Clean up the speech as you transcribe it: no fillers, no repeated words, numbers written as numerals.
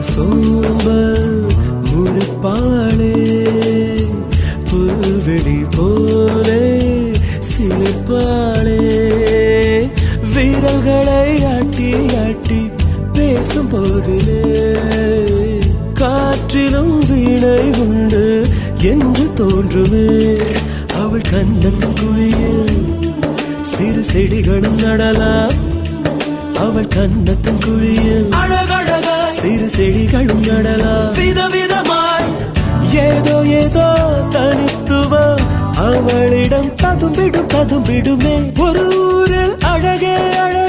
சோம்பல் முழுப்பாளே புல்வெளி போலே சிலிர்ப்பாளே வீரல்களை ஆட்டி ஆட்டி பேசும் போதிலே காற்றிலும் வீணை உண்டு என்று தோன்றுமே அவள் கன்னத்தின் குழியில் சிறு செடிகளும் நடலாம் அவள் கன்னத்தின் குழியில் அழகழகா சிறு செடிகளும் நடலாம் விதவிதமாய் ஏதோ ஏதோ தனித்துவம் அவளிடம் ததும்பிடுமே ஒரு ஊரில் அழகே அழகே